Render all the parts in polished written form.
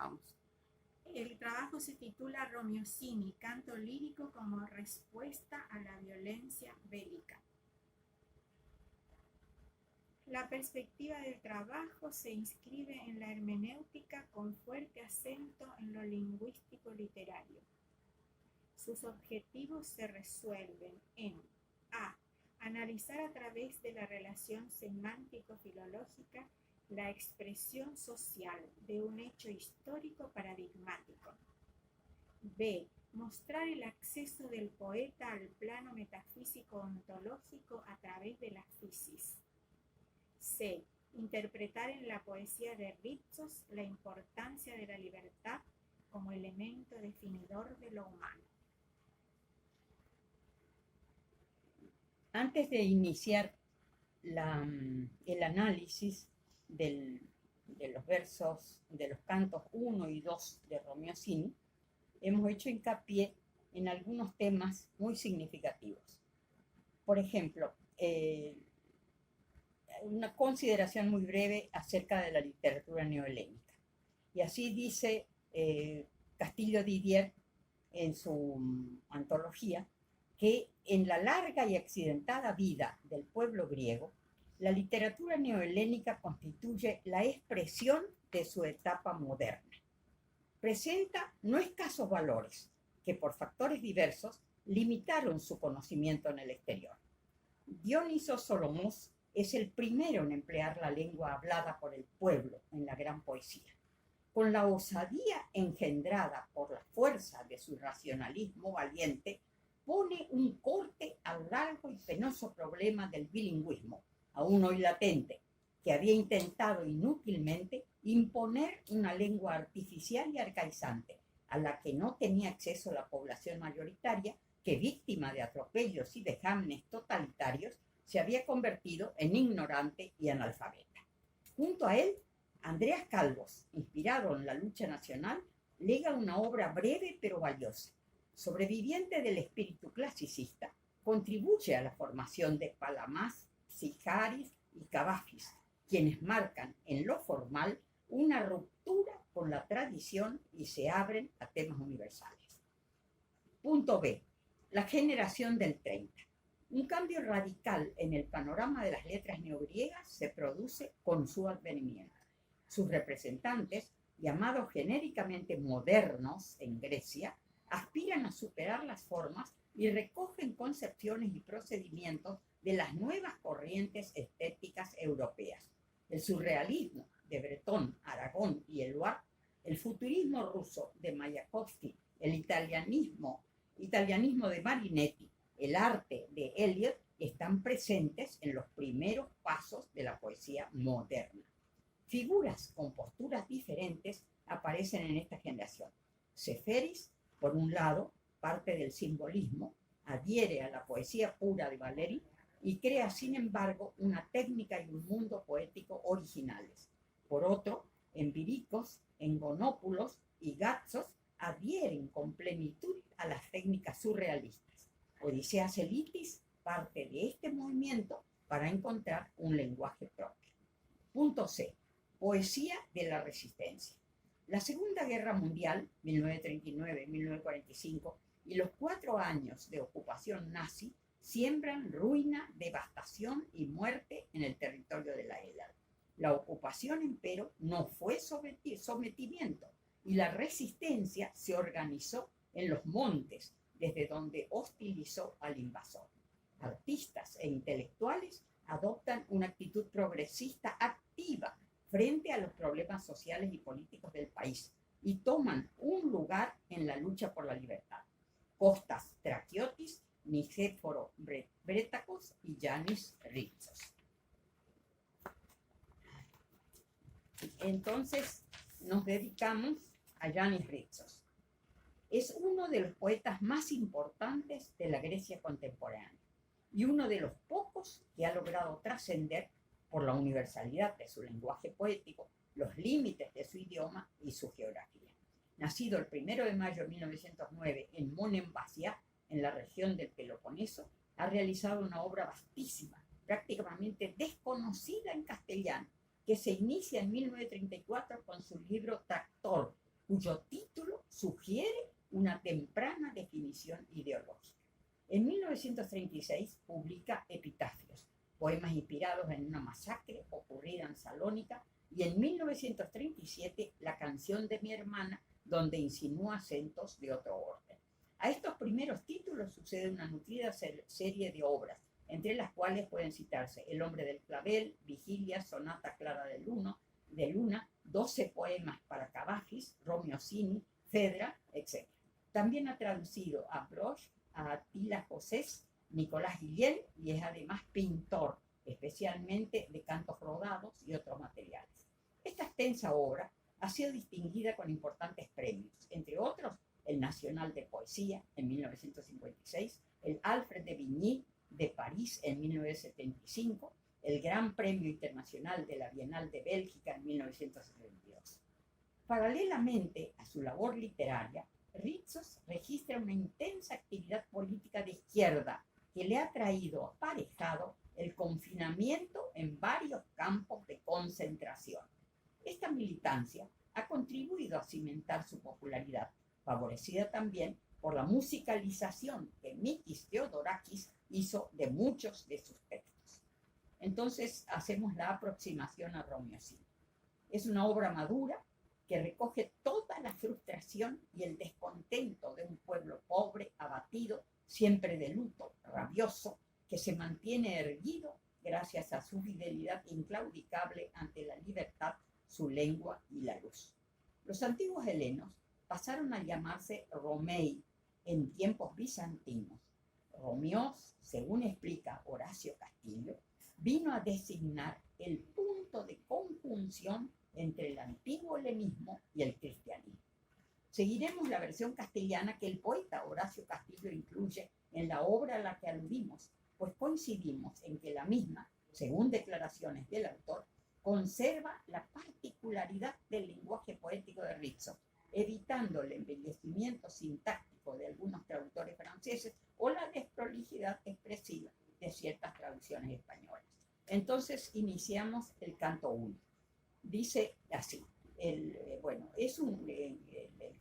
Vamos. El trabajo se titula Romiosini, canto lírico como respuesta a la violencia bélica. La perspectiva del trabajo se inscribe en la hermenéutica con fuerte acento en lo lingüístico literario. Sus objetivos se resuelven en a. Analizar a través de la relación semántico-filológica la expresión social de un hecho histórico paradigmático. B. Mostrar el acceso del poeta al plano metafísico ontológico a través de la physis. C. Interpretar en la poesía de Ritsos la importancia de la libertad como elemento definidor de lo humano. Antes de iniciar el análisis de los versos, de los cantos 1 y 2 de Romiosini, hemos hecho hincapié en algunos temas muy significativos. Por ejemplo, una consideración muy breve acerca de la literatura neohelénica. Y así dice Castillo Didier en su antología, que en la larga y accidentada vida del pueblo griego, la literatura neohelénica constituye la expresión de su etapa moderna. Presenta no escasos valores que por factores diversos limitaron su conocimiento en el exterior. Dioniso Solomos es el primero en emplear la lengua hablada por el pueblo en la gran poesía. Con la osadía engendrada por la fuerza de su racionalismo valiente, pone un corte al largo y penoso problema del bilingüismo, aún hoy latente, que había intentado inútilmente imponer una lengua artificial y arcaizante, a la que no tenía acceso la población mayoritaria, que víctima de atropellos y vejámenes totalitarios, se había convertido en ignorante y analfabeta. Junto a él, Andreas Calvos, inspirado en la lucha nacional, lega una obra breve pero valiosa. Sobreviviente del espíritu clasicista, contribuye a la formación de Palamás, Psijaris y Cavafis, quienes marcan en lo formal una ruptura con la tradición y se abren a temas universales. Punto B. La generación del 30. Un cambio radical en el panorama de las letras neogriegas se produce con su advenimiento. Sus representantes, llamados genéricamente modernos en Grecia, aspiran a superar las formas y recogen concepciones y procedimientos de las nuevas corrientes estéticas europeas. El surrealismo de Breton, Aragón y Eluard, el futurismo ruso de Mayakovsky, el italianismo de Marinetti, el arte de Eliot están presentes en los primeros pasos de la poesía moderna. Figuras con posturas diferentes aparecen en esta generación. Seferis, por un lado, parte del simbolismo, adhiere a la poesía pura de Valéry y crea, sin embargo, una técnica y un mundo poético originales. Por otro, Empíricos, Engonópulos y Gatsos adhieren con plenitud a las técnicas surrealistas. Odiseas Elitis parte de este movimiento para encontrar un lenguaje propio. Punto C. Poesía de la resistencia. La Segunda Guerra Mundial, 1939-1945, y los 4 años de ocupación nazi siembran ruina, devastación y muerte en el territorio de la ELA. La ocupación, empero, no fue sometimiento, y la resistencia se organizó en los montes, desde donde hostilizó al invasor. Artistas e intelectuales adoptan una actitud progresista activa frente a los problemas sociales y políticos del país y toman un lugar en la lucha por la libertad. Kostas Trakiotis, Nicéforo Brétakos y Yanis Ritsos. Entonces nos dedicamos a Yanis Ritsos. Es uno de los poetas más importantes de la Grecia contemporánea y uno de los pocos que ha logrado trascender por la universalidad de su lenguaje poético, los límites de su idioma y su geografía. Nacido el 1 de mayo de 1909 en Monemvasia, en la región del Peloponeso, ha realizado una obra vastísima, prácticamente desconocida en castellano, que se inicia en 1934 con su libro Tractor, cuyo título sugiere una temprana definición ideológica. En 1936 publica Epitafios, poemas inspirados en una masacre ocurrida en Salónica, y en 1937 La canción de mi hermana, donde insinúa acentos de otro orden. A estos primeros títulos sucede una nutrida serie de obras, entre las cuales pueden citarse El hombre del clavel, Vigilia, Sonata clara de luna, 12 poemas para Cavafis, Romeo Cini, Fedra, etc. También ha traducido a Bloch, a Attila Josés, Nicolás Guillén, y es además pintor, especialmente de cantos rodados y otros materiales. Esta extensa obra ha sido distinguida con importantes premios, entre otros el Nacional de Poesía en 1956, el Alfred de Vigny de París en 1975, el Gran Premio Internacional de la Bienal de Bélgica en 1972. Paralelamente a su labor literaria, Ritsos registra una intensa actividad política de izquierda que le ha traído aparejado el confinamiento en varios campos de concentración. Esta militancia ha contribuido a cimentar su popularidad, favorecida también por la musicalización que Mikis Theodorakis hizo de muchos de sus textos. Entonces hacemos la aproximación a Romeo Cini. Es una obra madura que recoge toda la frustración y el descontento de un pueblo pobre, abatido, siempre de luto, rabioso, que se mantiene erguido gracias a su fidelidad inclaudicable ante la libertad, su lengua y la luz. Los antiguos helenos pasaron a llamarse Romei en tiempos bizantinos. Romeos, según explica Horacio Castillo, vino a designar el punto de conjunción entre el antiguo helenismo y el cristianismo. Seguiremos la versión castellana que el poeta Horacio Castillo incluye en la obra a la que aludimos, pues coincidimos en que la misma, según declaraciones del autor, conserva la particularidad del lenguaje poético de Ritsos, evitando el embellecimiento sintáctico de algunos traductores franceses o la desprolijidad expresiva de ciertas traducciones españolas. Entonces iniciamos el canto 1. Dice así, el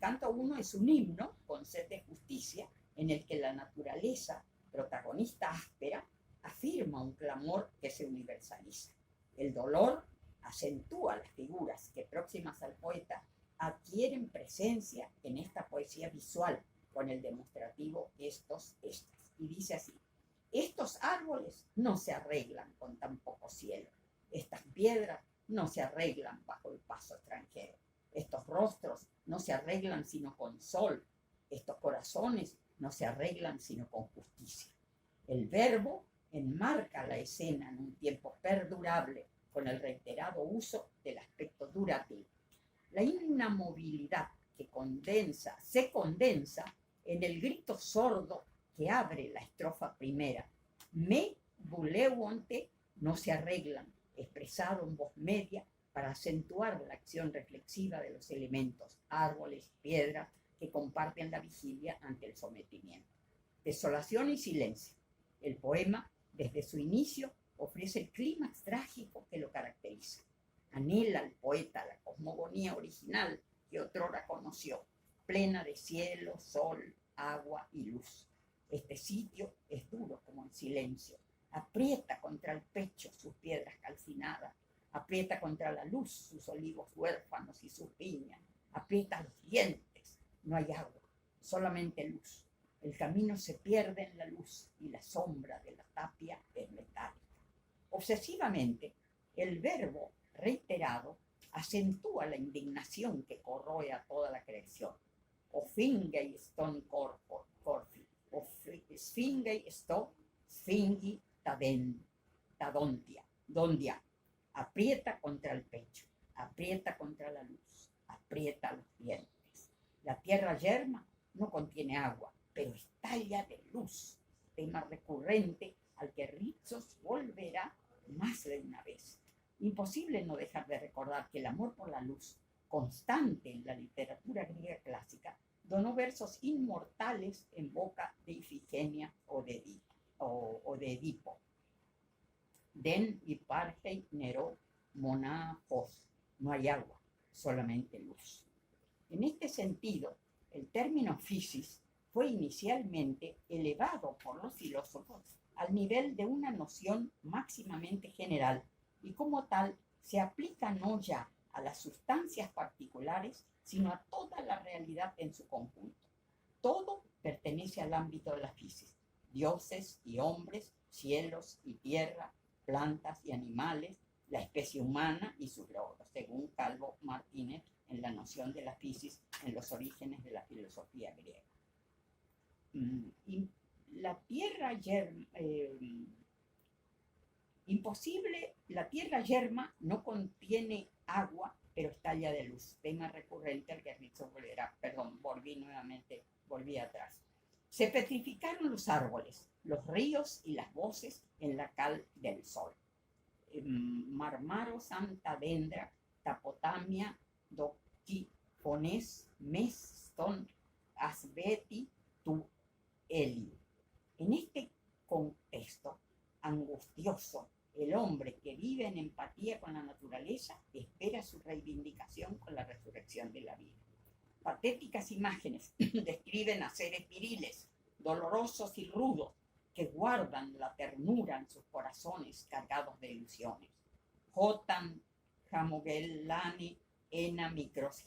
canto 1 es un himno con sed de justicia en el que la naturaleza, protagonista áspera, afirma un clamor que se universaliza. El dolor acentúa las figuras que, próximas al poeta, adquieren presencia en esta poesía visual con el demostrativo estos, estas. Y dice así: estos árboles no se arreglan con tan poco cielo, estas piedras no se arreglan bajo el paso extranjero, estos rostros no se arreglan sino con sol, estos corazones no se arreglan sino con justicia. El verbo enmarca la escena en un tiempo perdurable con el reiterado uso del aspecto durativo. La inamovilidad que se condensa en el grito sordo que abre la estrofa primera. Me voleuonte no se arreglan, expresado en voz media para acentuar la acción reflexiva de los elementos, árboles, piedras, que comparten la vigilia ante el sometimiento. Desolación y silencio. El poema, desde su inicio, ofrece el clímax trágico que lo caracteriza. Anhela el poeta la cosmogonía original que otrora conoció, plena de cielo, sol, agua y luz. Este sitio es duro como el silencio. Aprieta contra el pecho sus piedras calcinadas, aprieta contra la luz sus olivos huérfanos y sus viñas, aprieta los dientes. No hay agua, solamente luz. El camino se pierde en la luz y la sombra de la tapia es metálica. Obsesivamente, el verbo reiterado acentúa la indignación que corroe a toda la creación. Ofingei ston corfi, sfingei sto, sfingi dondia. Aprieta contra el pecho, aprieta contra la luz, aprieta los dientes. La tierra yerma no contiene agua, pero estalla de luz, tema recurrente al que Ritsos volverá más de una vez. Imposible no dejar de recordar que el amor por la luz, constante en la literatura griega clásica, donó versos inmortales en boca de Ifigenia o de Edipo. Den ipargei nero monafos. No hay agua, solamente luz. En este sentido, el término physis fue inicialmente elevado por los filósofos al nivel de una noción máximamente general y como tal se aplica no ya a las sustancias particulares, sino a toda la realidad en su conjunto. Todo pertenece al ámbito de la physis: dioses y hombres, cielos y tierra, plantas y animales, la especie humana y sus logros, según Calvo Martínez en la noción de la physis en los orígenes de la filosofía griega. La tierra la tierra yerma no contiene agua, pero estalla de luz. Tema recurrente al que Rizzo volví atrás. Se petrificaron los árboles, los ríos y las voces en la cal del sol. Marmaro, Santa Dendra, Tapotamia, Doki, Ponés, Meston, Asbeti, Tu Eli. En este contexto angustioso, el hombre que vive en empatía con la naturaleza espera su reivindicación con la resurrección de la vida. Patéticas imágenes describen a seres viriles, dolorosos y rudos, que guardan la ternura en sus corazones cargados de ilusiones. Jotam, Jamogellani, Ena Micros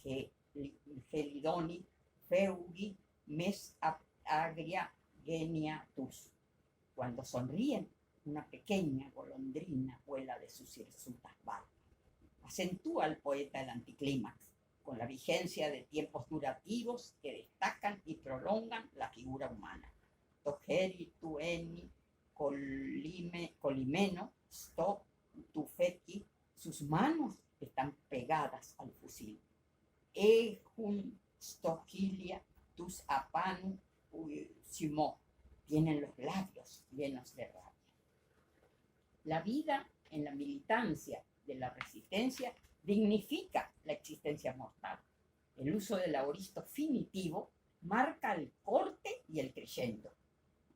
Gelidoni, Feugi, Mes Agria, Genia Tus. Cuando sonríen, una pequeña golondrina vuela de sus hirsutas barbas. Acentúa al poeta el anticlímax, con la vigencia de tiempos durativos que destacan y prolongan la figura humana. Tojeri, Tueni, Colimeno, Sto, Tufeki, sus manos están pegadas al fusil. Ejun, Stogilia, Tus Apanu, Simó, tienen los labios llenos de rabia. La vida en la militancia de la resistencia dignifica la existencia mortal. El uso del aoristo finitivo marca el corte y el crescendo.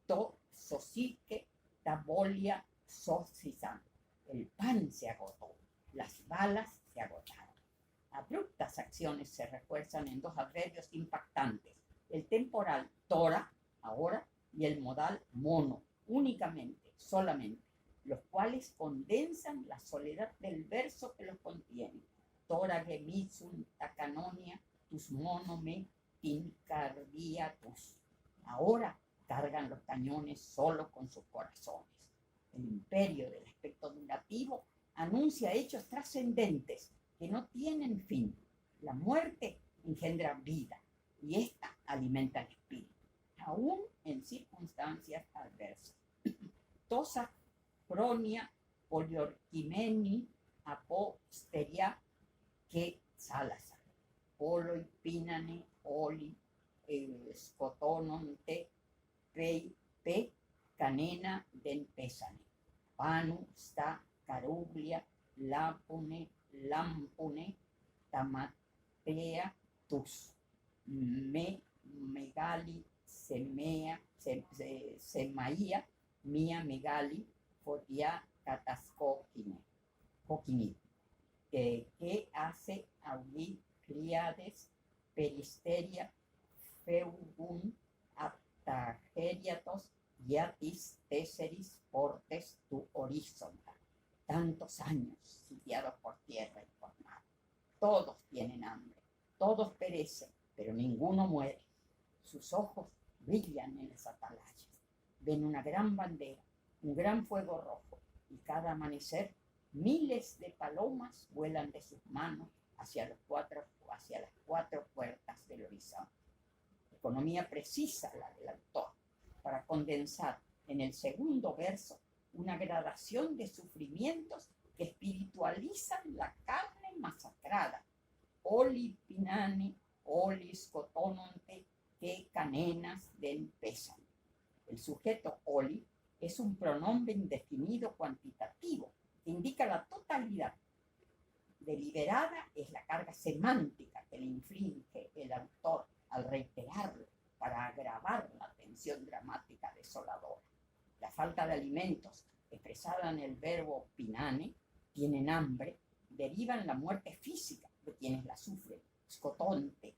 To, sosique, tabolia, sosisan. El pan se agotó, las balas se agotaron. Abruptas acciones se refuerzan en dos adverbios impactantes: el temporal tora, ahora, y el modal mono, únicamente, solamente, los cuales condensan la soledad del verso que los contiene. Tora gemitsun takanonia, tus monome tincardiatus. Ahora cargan los cañones solo con sus corazones. El imperio del aspecto durativo anuncia hechos trascendentes que no tienen fin. La muerte engendra vida y esta alimenta el espíritu, aún en circunstancias adversas. Tosa, Pronia, Poliorquimeni, Aposteria, que Salazar. Polo y Pinane, Oli, Scotononte, Pe, Canena, Den Pesane. Panu, Sta, Caruglia, Lampune, Tamatea, Tus. Megali, Semaía, Mia Megali, Fotia Catascóquine, que hace Audi, Criades, Peristeria, Feugun, Aptageriatos, Yatis, Tesseris, Portes, tu horizonta. Tantos años sitiados por tierra y por mar. Todos tienen hambre, todos perecen, pero ninguno muere. Sus ojos brillan en las atalayas. Ven una gran bandera, un gran fuego rojo, y cada amanecer miles de palomas vuelan de sus manos hacia las cuatro puertas del horizonte. Economía precisa la del autor para condensar en el segundo verso una gradación de sufrimientos que espiritualizan la carne masacrada. Oli pinani, oli scotononte, que canenas del pésame. El sujeto oli es un pronombre indefinido cuantitativo que indica la totalidad. Deliberada es la carga semántica que le inflige el autor al reiterarlo para agravar la tensión dramática desoladora. La falta de alimentos, expresada en el verbo pinane, tienen hambre, deriva en la muerte física de quienes la sufren. Scotonte,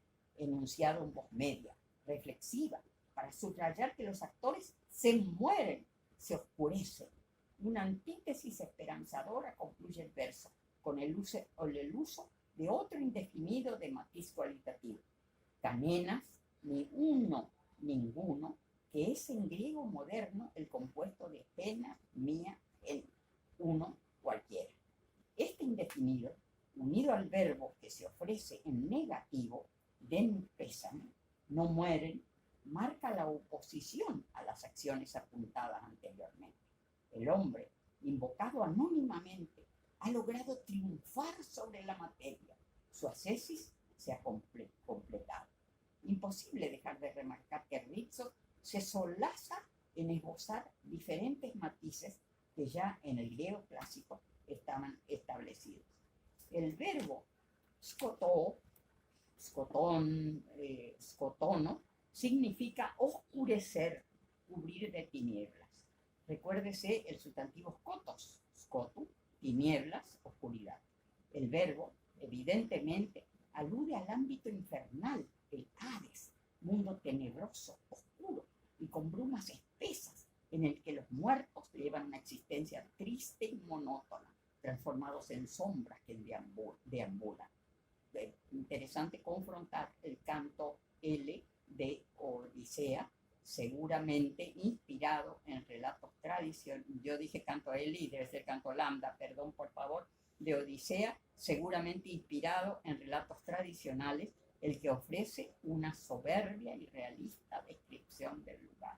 pronunciado en voz media, reflexiva, para subrayar que los actores se mueren, se oscurecen. Una antítesis esperanzadora concluye el verso, con el uso de otro indefinido de matiz cualitativo. Canenas, ni uno, ninguno, que es en griego moderno el compuesto de pena, mía, el uno, cualquiera. Este indefinido, unido al verbo que se ofrece en negativo, den pésame, no mueren, marca la oposición a las acciones apuntadas anteriormente. El hombre, invocado anónimamente, ha logrado triunfar sobre la materia. Su ascesis se ha completado. Imposible dejar de remarcar que Rizzo se solaza en esbozar diferentes matices que ya en el griego clásico estaban establecidos. El verbo scotono, significa oscurecer, cubrir de tinieblas. Recuérdese el sustantivo scotos, scotu, tinieblas, oscuridad. El verbo, evidentemente, alude al ámbito infernal, el Hades, mundo tenebroso, oscuro y con brumas espesas, en el que los muertos llevan una existencia triste y monótona, transformados en sombras que deambulan. Interesante confrontar el canto L de Odisea, seguramente inspirado en relatos tradicionales. Yo dije canto L y debe ser canto lambda, perdón por favor, de Odisea, seguramente inspirado en relatos tradicionales, el que ofrece una soberbia y realista descripción del lugar.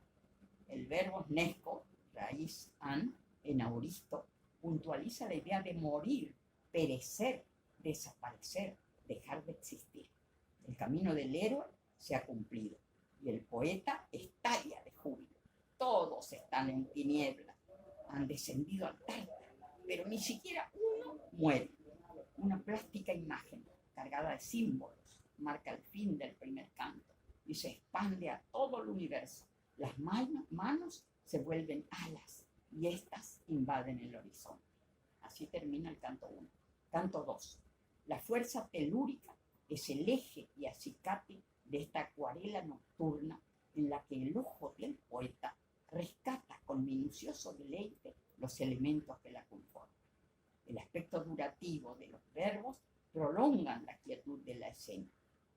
El verbo nesco, raíz an, en auristo, puntualiza la idea de morir, perecer, desaparecer, dejar de existir. El camino del héroe se ha cumplido y el poeta estalla de júbilo. Todos están en tinieblas, han descendido al tártaro, pero ni siquiera uno muere. Una plástica imagen cargada de símbolos marca el fin del primer canto y se expande a todo el universo. Las manos se vuelven alas y éstas invaden el horizonte. Así termina el canto 1. Canto 2. La fuerza telúrica es el eje y acicate de esta acuarela nocturna en la que el ojo del poeta rescata con minucioso deleite los elementos que la conforman. El aspecto durativo de los verbos prolongan la quietud de la escena.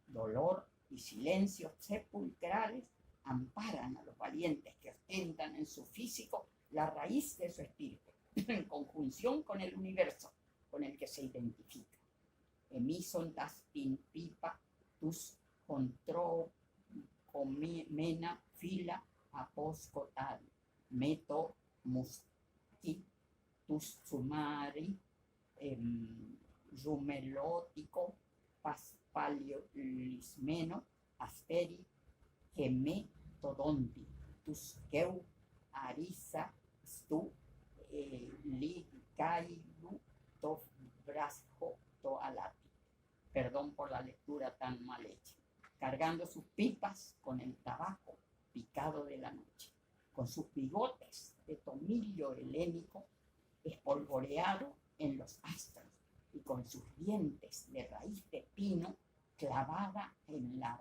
Dolor y silencios sepulcrales amparan a los valientes que ostentan en su físico la raíz de su espíritu, en conjunción con el universo con el que se identifica. Emison das tin pipa tus contromena fila aposcotal meto musti tus sumari rumelótico paspaliolismeno asteri geme todonti tus keu arisa stu ligailu to brasco to alati. Perdón por la lectura tan mal hecha. Cargando sus pipas con el tabaco picado de la noche, con sus bigotes de tomillo helénico espolvoreado en los astros y con sus dientes de raíz de pino clavada en la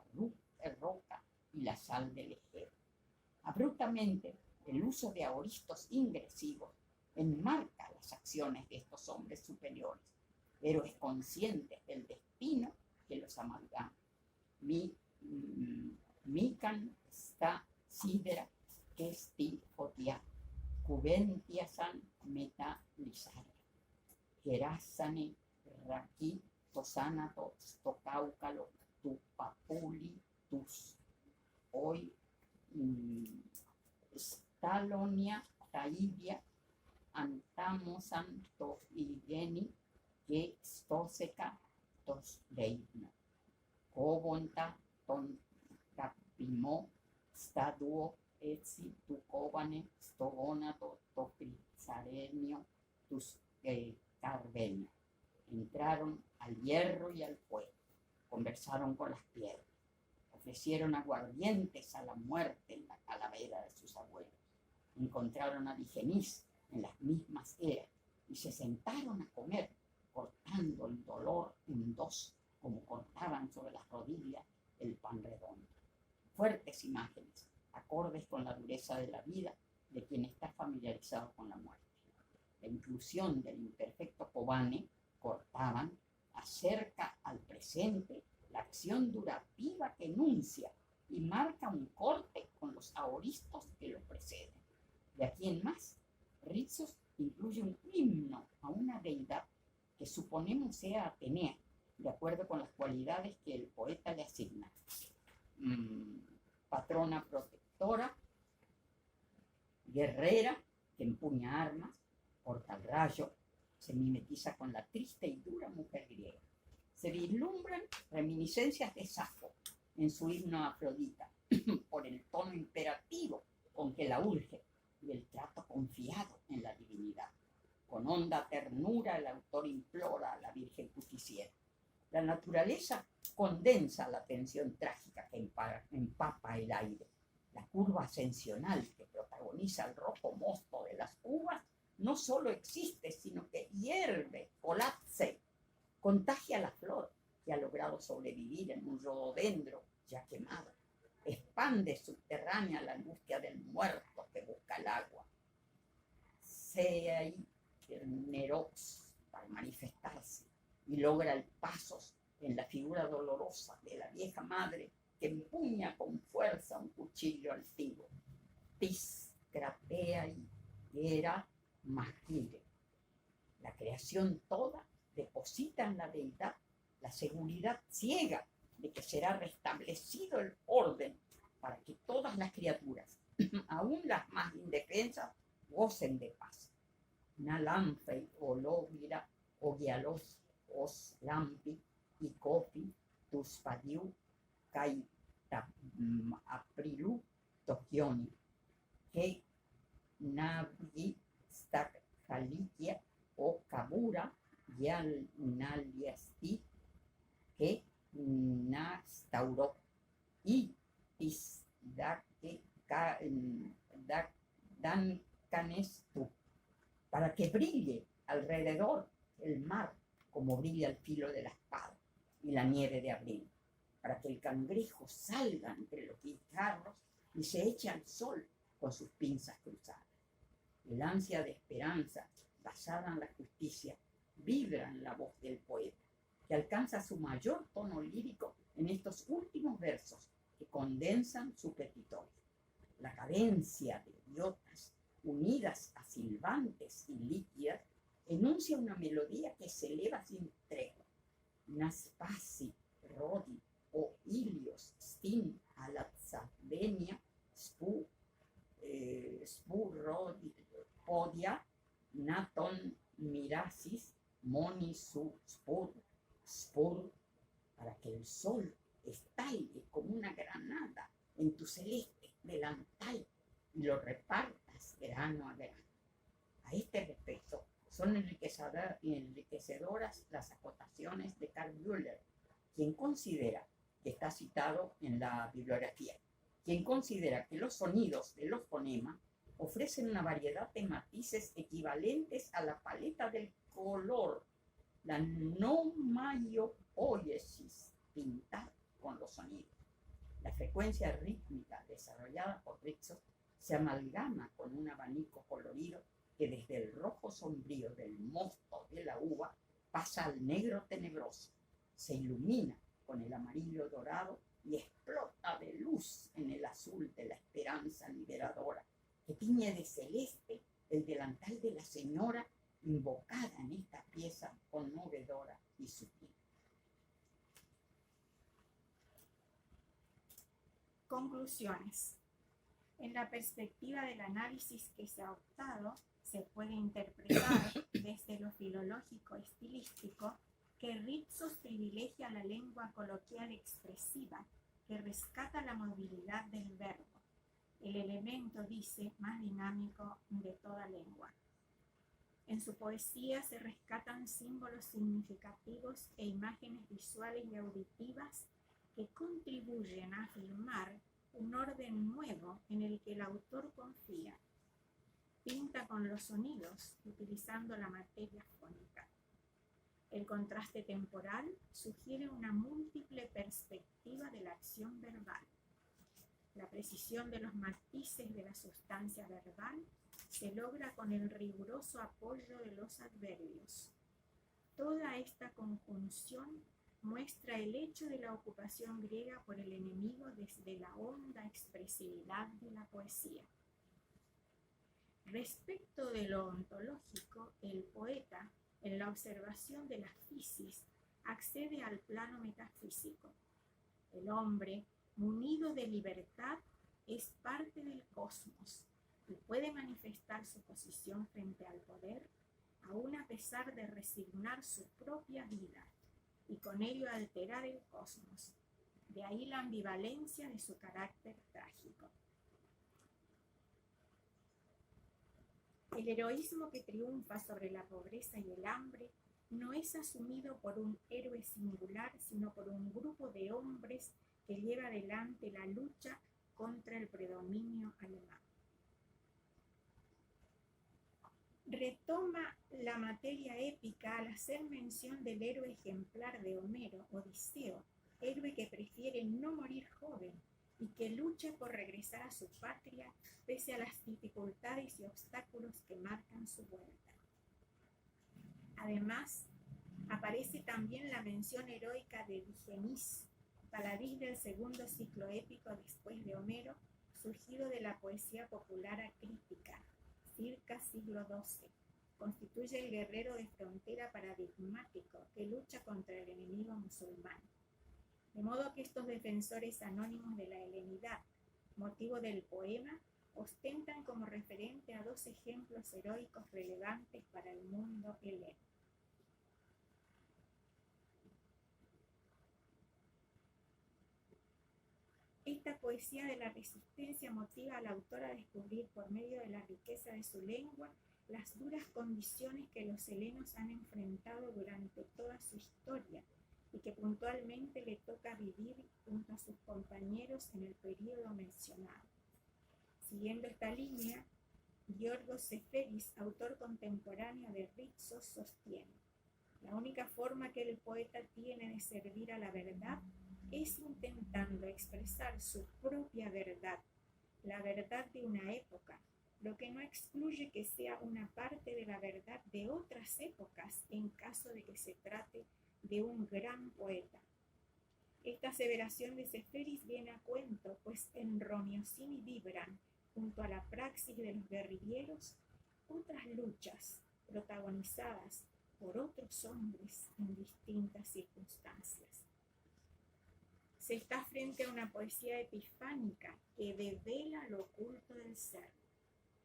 roca y la sal del Egeo. Abruptamente, el uso de aoristos ingresivos enmarca las acciones de estos hombres superiores, héroes conscientes del destino que los amalgama. Mikan sta sidera kesti fotia, cubentiasan metalizare, gerasane raki tosanato stocáucalo tu papuli tus hoy stalonia taibia antamosan to igeni que stoseca tos deina. Cobonta ton capimo staduo etsi tu cobane stogonato to crisarenio tus carvenio. Entraron al hierro y al fuego, conversaron con las piedras, ofrecieron aguardientes a la muerte en la calavera de sus abuelos, encontraron a Digenis en las mismas eras y se sentaron a comer, cortando el dolor en dos, como cortaban sobre las rodillas el pan redondo. Fuertes imágenes, acordes con la dureza de la vida de quien está familiarizado con la muerte. La inclusión del imperfecto Kobane cortaban, acerca al presente la acción durativa que enuncia y marca un corte con los aoristos que lo preceden. De aquí en más, Ritsos incluye un himno a una deidad que suponemos sea Atenea, de acuerdo con las cualidades que el poeta le asigna. Patrona protectora, guerrera que empuña armas, porta el rayo, se mimetiza con la triste y dura mujer griega. Se vislumbran reminiscencias de Safo en su himno a Afrodita, por el tono imperativo con que la urge y el trato confiado en la divinidad. Con honda ternura el autor implora a la Virgen Justiciera. La naturaleza condensa la tensión trágica que empapa el aire. La curva ascensional que protagoniza el rojo mosto de las uvas no solo existe, sino que hierve, colapse, contagia la flor que ha logrado sobrevivir en un rododendro ya quemado. Expande subterránea la angustia del muerto que busca el agua. Sea ahí el Nerox para manifestarse y logra el pasos en la figura dolorosa de la vieja madre que empuña con fuerza un cuchillo altivo. Tis, crapea y era Magire. La creación toda deposita en la deidad la seguridad ciega de que será restablecido el orden para que todas las criaturas, aún las más indefensas, gocen de paz. Nalamfei o Lógira o Gialos os Lampi y Kofi Tuspadiu Kai Aprilu Tokioni que Navi Stak Halikia o Kabura Yal Naliasti que Nastauro y Isdake Dancanestu, para que brille alrededor el mar como brilla el filo de la espada y la nieve de abril, para que el cangrejo salga entre los guijarros y se eche al sol con sus pinzas cruzadas. El ansia de esperanza basada en la justicia vibra en la voz del poeta, que alcanza su mayor tono lírico en estos últimos versos que condensan su petitorio. La cadencia de idiotas unidas a silbantes y líquidas enuncia una melodía que se eleva sin tregua. Naspasi, Rodi o Ilios, Stin, Alatzavenia, Spu Rodi, Podia, Naton, Mirasis, Moni, Su, Spur, para que el sol estalle como una granada en tu celeste delantal y lo repartas grano a grano. A este respecto, son enriquecedoras las acotaciones de Karl Müller, quien considera, que está citado en la bibliografía, quien considera que los sonidos de los fonemas ofrecen una variedad de matices equivalentes a la paleta del color, la nomaiopoiesis, pintar con los sonidos. La frecuencia rítmica desarrollada por Ritsos se amalgama con un abanico colorido que desde el rojo sombrío del mosto de la uva pasa al negro tenebroso, se ilumina con el amarillo dorado y explota de luz en el azul de la esperanza liberadora, que tiñe de celeste el delantal de la señora invocada en esta pieza conmovedora y sutil. Conclusiones. En la perspectiva del análisis que se ha optado, se puede interpretar desde lo filológico estilístico que Ritsos privilegia la lengua coloquial expresiva, que rescata la movilidad del verbo, el elemento, dice, más dinámico de toda lengua. En su poesía se rescatan símbolos significativos e imágenes visuales y auditivas que contribuyen a afirmar un orden nuevo en el que el autor confía. Pinta con los sonidos, utilizando la materia fónica. El contraste temporal sugiere una múltiple perspectiva de la acción verbal. La precisión de los matices de la sustancia verbal se logra con el riguroso apoyo de los adverbios. Toda esta conjunción muestra el hecho de la ocupación griega por el enemigo desde la honda expresividad de la poesía. Respecto de lo ontológico, el poeta, en la observación de la physis, accede al plano metafísico. El hombre, munido de libertad, es parte del cosmos y puede manifestar su posición frente al poder, aun a pesar de resignar su propia vida y con ello alterar el cosmos. De ahí la ambivalencia de su carácter trágico. El heroísmo que triunfa sobre la pobreza y el hambre no es asumido por un héroe singular, sino por un grupo de hombres que lleva adelante la lucha contra el predominio alemán. Retoma la materia épica al hacer mención del héroe ejemplar de Homero, Odiseo, héroe que prefiere no morir joven y que lucha por regresar a su patria pese a las dificultades y obstáculos que marcan su vuelta. Además, aparece también la mención heroica de Digenis, paladín del segundo ciclo épico después de Homero, surgido de la poesía popular acrítica, circa siglo XII. Constituye el guerrero de frontera paradigmático que lucha contra el enemigo musulmán. De modo que estos defensores anónimos de la helenidad, motivo del poema, ostentan como referente a dos ejemplos heroicos relevantes para el mundo heleno. Esta poesía de la resistencia motiva al autor a descubrir por medio de la riqueza de su lengua las duras condiciones que los helenos han enfrentado durante toda su historia y que puntualmente le toca vivir junto a sus compañeros en el período mencionado. Siguiendo esta línea, Giorgos Seferis, autor contemporáneo de Ritsos, sostiene: la única forma que el poeta tiene de servir a la verdad es intentando expresar su propia verdad, la verdad de una época, lo que no excluye que sea una parte de la verdad de otras épocas en caso de que se trate de un gran poeta. Esta aseveración de Seferis viene a cuento, pues en Romiosini vibran, junto a la praxis de los guerrilleros, otras luchas protagonizadas por otros hombres en distintas circunstancias. Se está frente a una poesía epifánica que devela lo oculto del ser,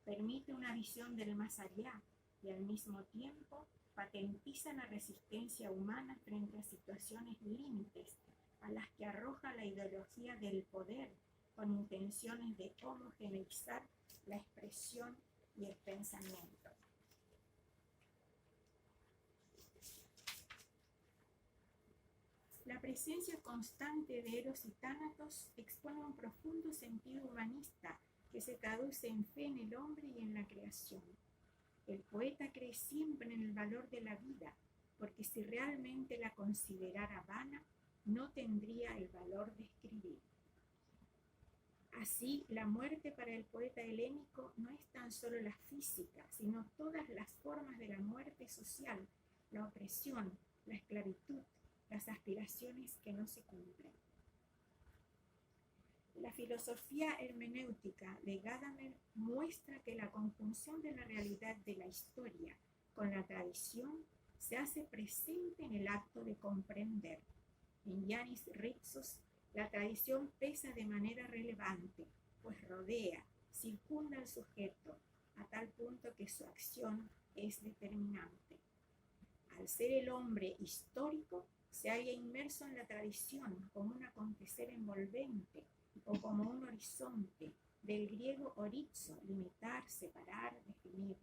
permite una visión del más allá y al mismo tiempo patentiza la resistencia humana frente a situaciones límites a las que arroja la ideología del poder con intenciones de homogeneizar la expresión y el pensamiento. La presencia constante de Eros y Tánatos expone un profundo sentido humanista que se traduce en fe en el hombre y en la creación. El poeta cree siempre en el valor de la vida, porque si realmente la considerara vana, no tendría el valor de escribir. Así, la muerte para el poeta helénico no es tan solo la física, sino todas las formas de la muerte social, la opresión, la esclavitud, las aspiraciones que no se cumplen. La filosofía hermenéutica de Gadamer muestra que la conjunción de la realidad de la historia con la tradición se hace presente en el acto de comprender. En Yanis Ritsos, la tradición pesa de manera relevante, pues rodea, circunda al sujeto, a tal punto que su acción es determinante. Al ser el hombre histórico, se halla inmerso en la tradición como un acontecer envolvente o como un horizonte, del griego orizo, limitar, separar, definir,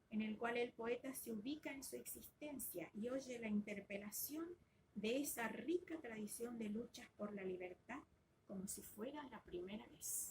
en el cual el poeta se ubica en su existencia y oye la interpelación de esa rica tradición de luchas por la libertad como si fuera la primera vez.